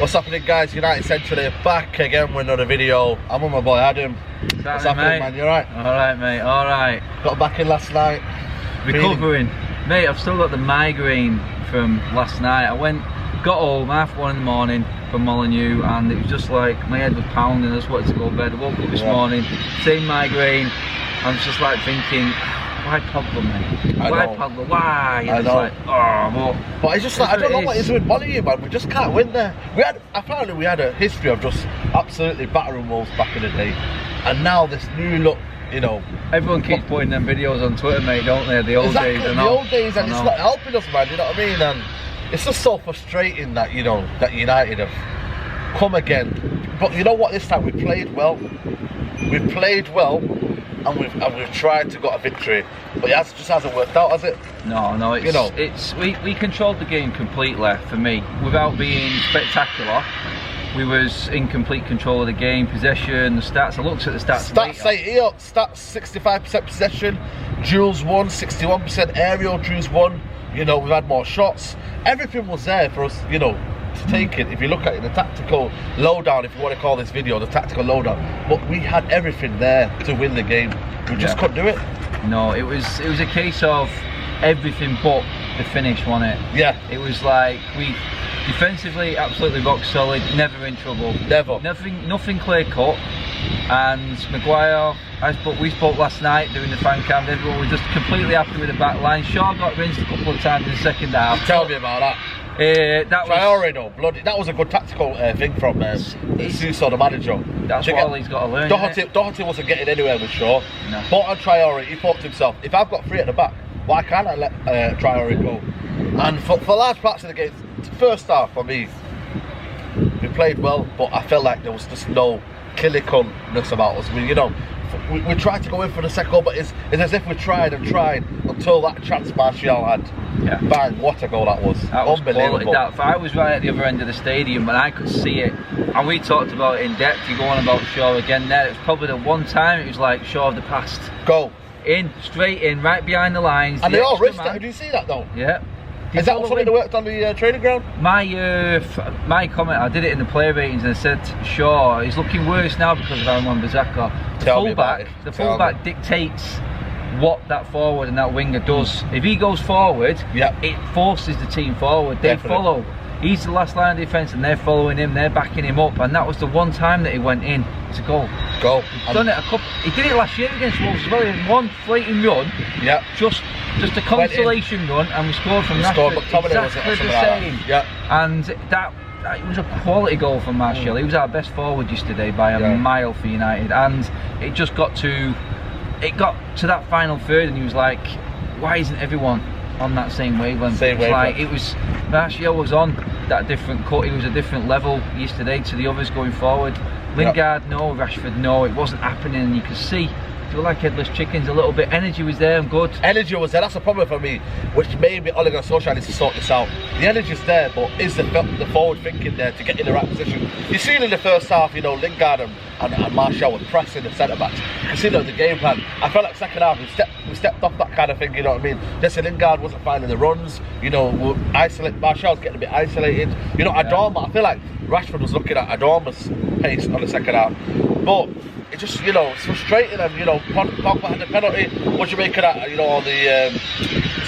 What's happening, guys? United Central here, back again with another video. I'm with my boy Adam. What's happening, man? You alright? Alright, mate, alright. Got back in last night. Recovering. Mate, I've still got the migraine from last night. Got home 1:30 in the morning from Molyneux, and it was just like my head was pounding. I just wanted to go to bed. I woke up this morning, same migraine. I was just like thinking, why Pogba, mate? Why Pogba? Why? And it's like, oh, but it's just like, I don't know what it is with Molyneux, man. We just can't win there. Apparently we had a history of just absolutely battering Wolves back in the day, and now this new look, you know. Everyone keeps putting them videos on Twitter, mate, don't they? The old days. The old days, and it's not helping us, man. You know what I mean? And it's just so frustrating that, you know, that United have come again. But you know what? This time we played well. We played well. And we've tried to get a victory, but it just hasn't worked out, has it? No, we controlled the game completely. For me, without being spectacular, we was in complete control of the game. Possession, the stats. I looked at the stats. Stats say here, stats 65% possession, duels won, 61% aerial duels won. You know, we've had more shots. Everything was there for us, you know, to take it. If you look at it, the tactical lowdown, if you want to call this video the tactical lowdown, but we had everything there to win the game. We just couldn't do it. No, it was a case of everything but the finish, wasn't it? Yeah. It was like we defensively absolutely rock solid, never in trouble. Never. Nothing clear cut. And Maguire, we spoke last night doing the fan cam, everyone was just completely happy with the back line. Shaw got rinsed a couple of times in the second half. Tell me about that. That was a good tactical thing from Suso, the manager. That's what Ollie's got to learn. Doherty wasn't getting anywhere with Shaw. No. But on Traore, he thought to himself, if I've got three at the back, why can't I let Traore go? And for large parts of the game, first half for me, we played well, but I felt like there was just no killer cuntness about us. We tried to go in for the second goal, but it's as if we tried and tried until that chance Martial had. Yeah. Bang, what a goal that was. Unbelievable. I was right at the other end of the stadium and I could see it. And we talked about it in depth. You go on about Shaw again there. It was probably the one time it was like Shaw of the past. Go. In, straight in, right behind the lines. And they all risked it. Did you see that though? Yeah. Is that something that worked on the training ground? My comment, I did it in the player ratings and I said, Shaw, he's looking worse now because of Aaron Wan-Bissaka. The fullback dictates what that forward and that winger does. If he goes forward, it forces the team forward. They follow. He's the last line of defence and they're following him, they're backing him up, and that was the one time that he went in. It's a goal. He's done it he did it last year against Wolves as well. He had one flating run, just a consolation run, and we scored from Rashford. Exactly the same. And that it was a quality goal from Martial. He was our best forward yesterday by a mile for United, and it just got to that final third, and he was like, why isn't everyone on that same wavelength? Martial was on that different cut. He was a different level yesterday to the others going forward. Lingard, no. Rashford, no. It wasn't happening, and you could see. Feel like headless chickens a little bit. Energy was there and good. Energy was there. That's a problem for me, which maybe Ole Gunnar Solskjaer needs to sort this out. The energy's there, but is the forward thinking there to get in the right position? You seen in the first half, you know, Lingard and Martial were pressing the centre backs. You can see that the game plan. I felt like second half we stepped off that kind of thing. You know what I mean? Jesse Lingard wasn't finding the runs. You know, Martial's getting a bit isolated. You know, Adorma. I feel like Rashford was looking at Adorma's pace on the second half, but it just, you know, it's frustrating. And you know, Pogba had the penalty. What do you make of that? You know, all the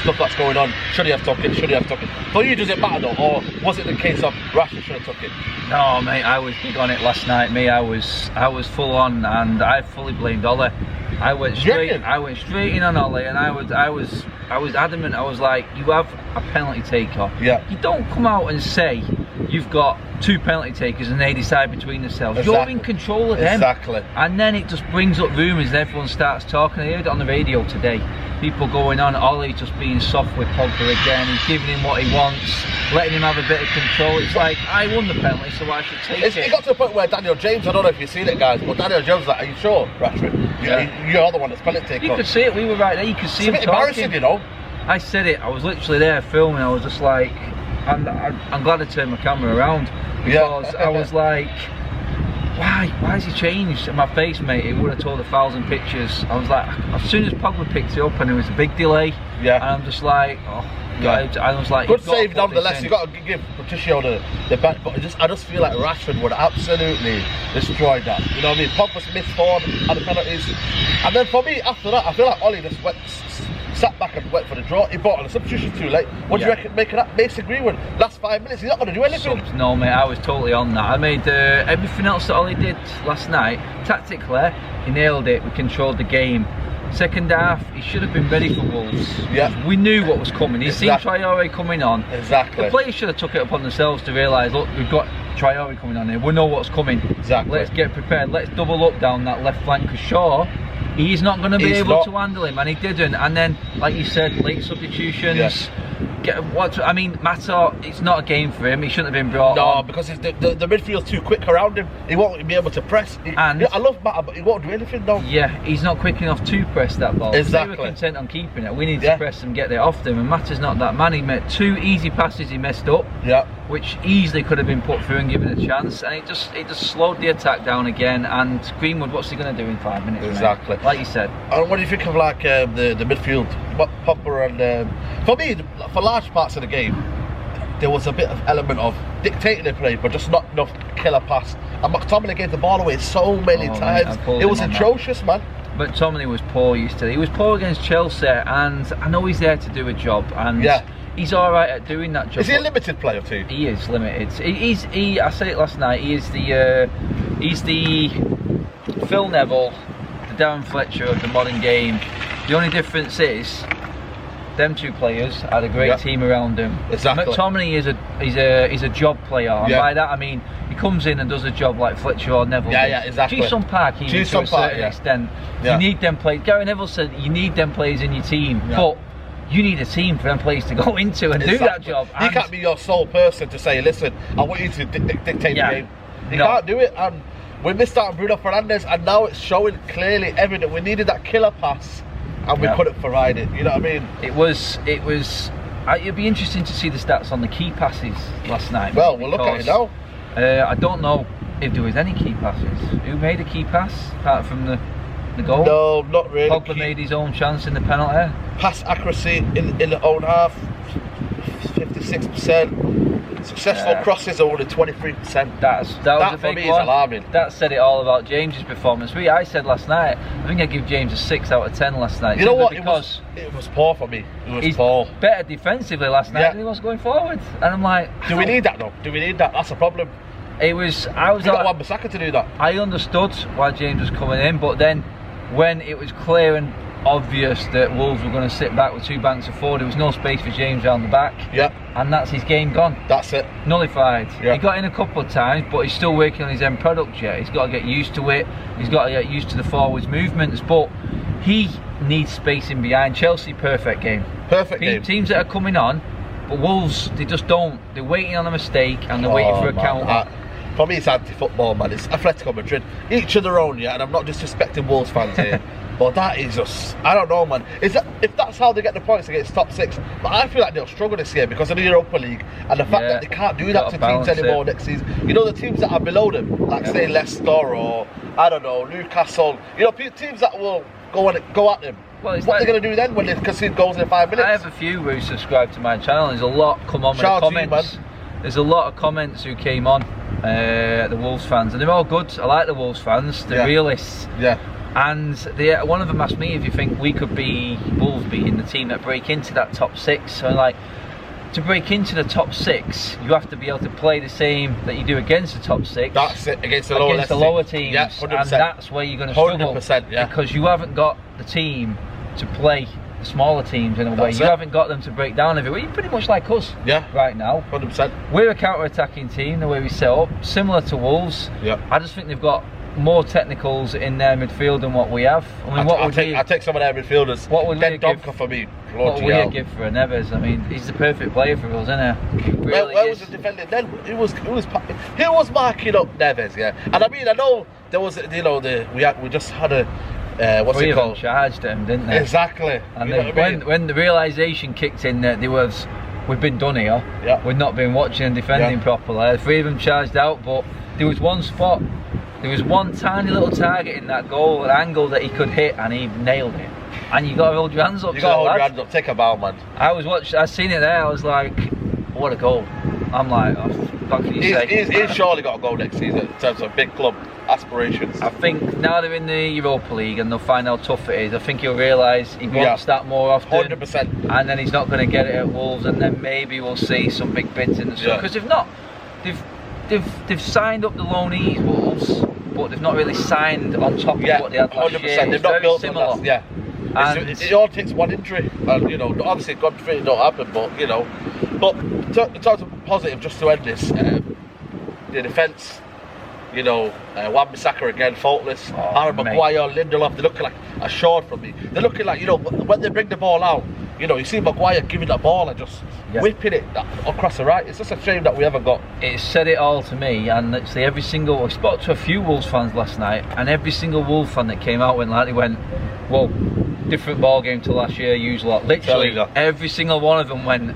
stuff that's going on. Should he have took it? Should he have took it? For you, does it matter though, or was it the case of Rashford should have took it? No, mate, I was big on it last night. I was full on, and I fully blamed Ole. I went straight in on Ole, and I was adamant. I was like, you have a penalty taker. Yeah. You don't come out and say you've got two penalty takers and they decide between themselves. Exactly. You're in control of them. Exactly. And then it just brings up rumours and everyone starts talking. I heard it on the radio today. People going on, Ollie just being soft with Pogba again. He's giving him what he wants, letting him have a bit of control. It's like, I won the penalty, so I should take it. It got to the point where Daniel James, I don't know if you've seen it, guys, but Daniel James was like, are you sure, Rashford? You're the one that's penalty taker. You could see it, we were right there, you could see him talking. It's a bit embarrassing, you know. I said it, I was literally there filming, I was just like, I'm glad I turned my camera around, because I was like, why has he changed? And my face, mate, it would have told 1,000 pictures. I was like, as soon as Pogba picked it up and there was a big delay, Yeah. And I'm just like, I was like, good save nonetheless. You got to give Patricio the back, but I just feel like Rashford would absolutely destroy that. You know what I mean? Pogba's missed forward and the penalties, and then for me after that, I feel like Ollie just sat back and went for the draw. He brought on a substitution too late. What do you reckon? Making that Mason Greenwood last 5 minutes, he's not going to do anything. No, mate, I was totally on that. I made everything else that Ollie did last night. Tactically, he nailed it. We controlled the game. Second half, he should have been ready for Wolves. Yeah. We knew what was coming. He seen Traore coming on. Exactly. The players should have took it upon themselves to realise, look, we've got Traore coming on here. We know what's coming. Exactly. Let's get prepared. Let's double up down that left flank, because Shaw, he's not going to be able to handle him, and he didn't. And then, like you said, late substitutions. Yeah. I mean, Mata, it's not a game for him. He shouldn't have been brought on. No, because the midfield's too quick around him. He won't be able to press. I love Mata, but he won't do anything though. Yeah, he's not quick enough to press that ball. Exactly. They were content on keeping it. We need to press and get it off them, and Mata's not that man. He made 2 easy passes he messed up. Yeah. Which easily could have been put through and given a chance, and it just slowed the attack down again. And Greenwood, what's he going to do in 5 minutes? Exactly. Mate? Like you said. And what do you think of like the midfield? Pogba and for me, for large parts of the game, there was a bit of element of dictating the play, but just not enough killer pass. And Mctominay gave the ball away so many times. It was atrocious, man. But McTominay was poor yesterday. He was poor against Chelsea, and I know he's there to do a job, and he's all right at doing that job. Is he a limited player too? He is limited. I said it last night. He is he's the Phil Neville, the Darren Fletcher of the modern game. The only difference is, them 2 players had a great team around him. Exactly. McTominay is a job player, and by that I mean he comes in and does a job like Fletcher or Neville. Yeah, exactly. Ji-sung Park, to a certain extent. You need them players. Gary Neville said you need them players in your team, but you need a team for them players to go into and do that job. He can't be your sole person to say, listen, I want you to dictate the game. You can't do it, and we missed out on Bruno Fernandes, and now it's showing clearly evident we needed that killer pass, and we couldn't provide it. You know what I mean? It'd be interesting to see the stats on the key passes last night. Well, we'll look at it now. I don't know if there was any key passes. Who made a key pass apart from the goal? No, not really. Pogba made his own chance in the penalty. Pass accuracy in the own half, 56%. Successful crosses are only 23%. That was a big for me one. Is alarming. That said it all about James's performance. I said last night, I think I give James a 6 out of 10 last night. You know what? Because it was poor for me. It was poor. Better defensively last night than he was going forward. And I'm like, do we need that though? Do we need that? That's a problem. I was got Wan-Bissaka to do that. I understood why James was coming in, but then when it was clear and obvious that Wolves were going to sit back with 2 banks of forward, there was no space for James around the back. And that's his game gone. That's it. Nullified. He got in a couple of times, but he's still working on his end product yet. He's got to get used to it. He's got to get used to the forwards movements, but he needs space in behind. Chelsea, perfect game. Perfect game. Teams that are coming on, but Wolves, they just don't. They're waiting on a mistake and they're waiting for a counter. For me, it's anti-football, man. It's Atletico Madrid. Each of their own, and I'm not disrespecting Wolves fans here. But that is just, I don't know, man. If that's how they get the points against top 6, but I feel like they'll struggle this year because of the Europa League and the fact that they can't do that to teams anymore next season. You know, the teams that are below them, like say Leicester or I don't know, Newcastle. You know, teams that will go at them. Well, what are they going to do then when they concede goals in 5 minutes? I have a few who subscribe to my channel. There's a lot come on with the comments. There's a lot of comments who came on, the Wolves fans, and they're all good. I like the Wolves fans. They're realists. And one of them asked me if you think we could be Wolves being the team that break into that top 6. So like, to break into the top 6, you have to be able to play the same that you do against the top 6. That's it, against the lower teams. Yeah, 100%. And that's where you're going to struggle. 100%, because you haven't got the team to play the smaller teams in a way. You haven't got them to break down everywhere. You're pretty much like us right now. 100%. We're a counter-attacking team, the way we set up, similar to Wolves. I just think they've got more technicals in their midfield than what we have. I mean, I take some of their midfielders. What would we give for me? What would we give for a Neves? I mean, he's the perfect player for us, isn't he? Really where was the defending then? Who was marking up Neves? Yeah, and I mean, I know there was, you know, we just had a what's it called? Charged him, didn't they? Exactly. And when the realisation kicked in that we've been done here. We've not been watching and defending properly. 3 of them charged out, but there was one spot. There was one tiny little target in that goal, an angle that he could hit, and he nailed it. and you got to hold your hands up. You got to hold your hands up, take a bow, man. I seen it there, I was like, what a goal. I'm like, oh, what can you say? He's surely got to go next season in terms of big club aspirations. I think now they're in the Europa League and they'll find how tough it is, I think he'll realise he wants that more often. 100%. And then he's not going to get it at Wolves, and then maybe we'll see some big bids in the summer. Because they've signed up the loanees, Wolves, but they've not really signed on top of what they had last 100%. year. They've not built similar. on that. And it all takes one injury, and you know, obviously God forbid it don't happen, but you know, in terms of positive, just to end this, the defence, you know, Wan-Bissaka again faultless, Harry Maguire, Lindelof, they're looking like assured from me. They're looking like, you know, when they bring the ball out, you know, you see Maguire giving that ball and just whipping it across the right. It's just a shame that we haven't got. It said it all to me, and literally I spoke to a few Wolves fans last night, and every single Wolves fan that came out they went, whoa, different ball game to last year, usual. Literally, every single one of them went,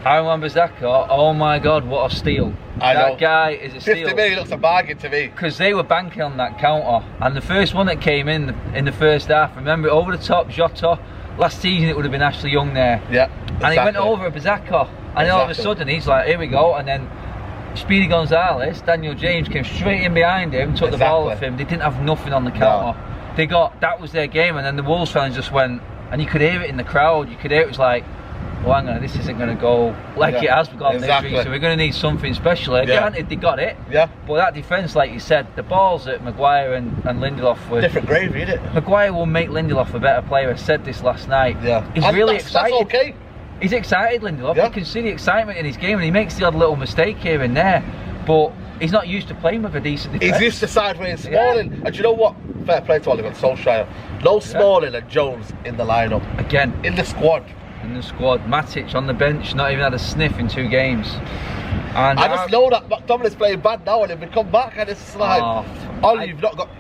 Aaron Wan-Bissaka, oh my God, what a steal. That guy is a steal. 50 million looks a bargain to me. Because they were banking on that counter, and the first one that came in the first half, remember, over the top, Jota. Last season it would have been Ashley Young there. Yeah. And he went over Bissaka, and then all of a sudden he's like, here we go, and then Speedy Gonzalez, Daniel James came straight in behind him, took the ball off him. They didn't have nothing on the counter. That was their game, and then the Wolves fans just went, and you could hear it in the crowd, you could hear it was like, well, hang on, this isn't going to go like it has gone this week, so we're going to need something special. Granted, they got it, but that defence, like you said, the balls that Maguire and Lindelof were... Different gravy, isn't it? Maguire will make Lindelof a better player. I said this last night. He's really excited. That's okay. He's excited, Lindelof. You can see the excitement in his game, and he makes the odd little mistake here and there, but he's not used to playing with a decent defence. He's used to sideways Smalling. And do you know what? Fair play to Oliver Solskjaer. No Smalling and Jones in the lineup. Again. In the squad. Matic on the bench, not even had a sniff in 2 games. And I just know that McTominay's playing bad now, and if we come back and it's like, Ollie's not got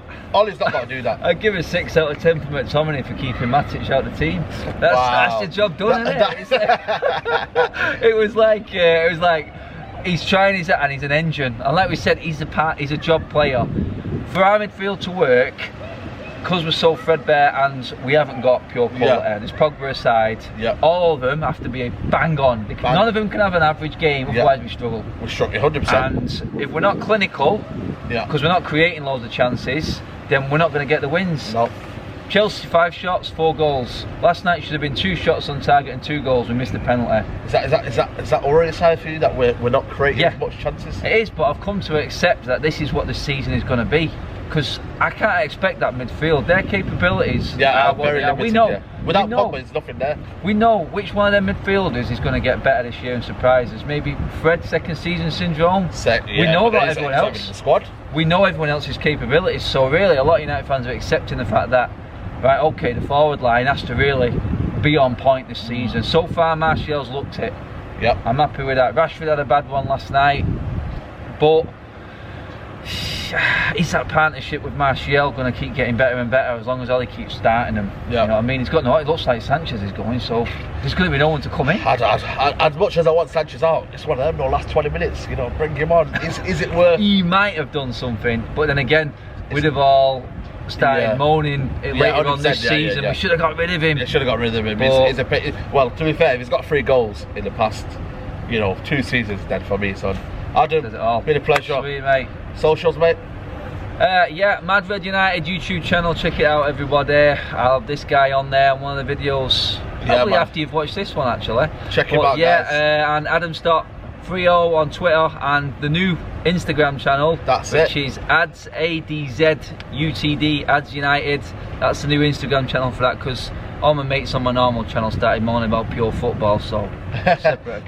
to do that. I'd give a 6 out of 10 for McTominay for keeping Matic out of the team. That's the job done, isn't it? It was like he's trying his, and he's an engine. And like we said, he's a job player. For our midfield to work, because we're so threadbare and we haven't got pure quality, there's Pogba aside, all of them have to be bang on. None of them can have an average game, otherwise we struggle. We're struggling 100%. And if we're not clinical, because we're not creating loads of chances, then we're not going to get the wins. No. Chelsea 5 shots, 4 goals. Last night should have been 2 shots on target and 2 goals. We missed the penalty. Is that already a sign for you that we're not creating as much chances? It is, but I've come to accept that this is what the season is going to be. Because I can't expect that midfield. Their capabilities are very limited. We know. Without Pogba, there's nothing there. We know which one of them midfielders is going to get better this year and surprise us. Maybe Fred, second season syndrome. We know about everyone else. The squad. We know everyone else's capabilities. So really, a lot of United fans are accepting the fact that, right, okay, the forward line has to really be on point this season. So far, Martial's looked it. I'm happy with that. Rashford had a bad one last night, but is that partnership with Martial going to keep getting better and better as long as Ollie keeps starting them? You know what I mean? He's got it looks like Sanchez is going, so there's going to be no one to come in. As much as I want Sanchez out, it's one of them, no last 20 minutes, you know, bring him on. Is it worth? He might have done something, but then again, we'd have all started moaning later on this season. We should have got rid of him. You should have got rid of him. Well, to be fair, if he's got 3 goals in the past, 2 seasons, then for me, son. Adam, been a pleasure. Sweet, mate. Socials, mate? Mad Red United YouTube channel, check it out, everybody. I'll have this guy on there on one of the videos. Probably after you've watched this one, actually. Check him out, guys. And Adam.30 on Twitter, and the new Instagram channel, which is ads ADZUTD, Ads United. That's the new Instagram channel for that, because all my mates on my normal channel started moaning about pure football, so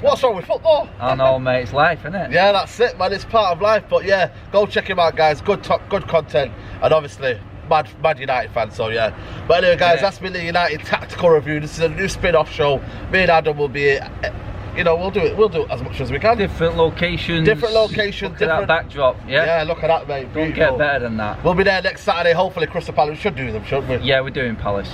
what's wrong with football? I know, mate, it's life, isn't it? Yeah, that's it, man, it's part of life. But yeah, go check him out, guys. Good content, and obviously mad United fan, so yeah. But anyway, guys, that's been the United Tactical Review. This is a new spin-off show. Me and Adam will be we'll do it as much as we can. Different locations. Look at that backdrop. Yeah, look at that, mate. Don't get better than that. We'll be there next Saturday. Hopefully, Crystal Palace. We should do them, shouldn't we? Yeah, we're doing Palace.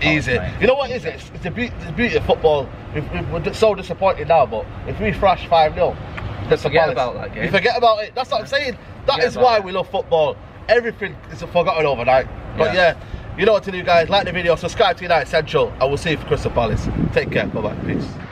Easy. Mate. You know what is it? It's the beauty of football. We're so disappointed now, but if we thrash 5-0, forget about that game. You forget about it. That's what I'm saying. That is why we love football. Everything is forgotten overnight. But yeah, You know what to do, guys. Like the video, subscribe to United Central, and we'll see you for Crystal Palace. Take care. Bye-bye. Peace.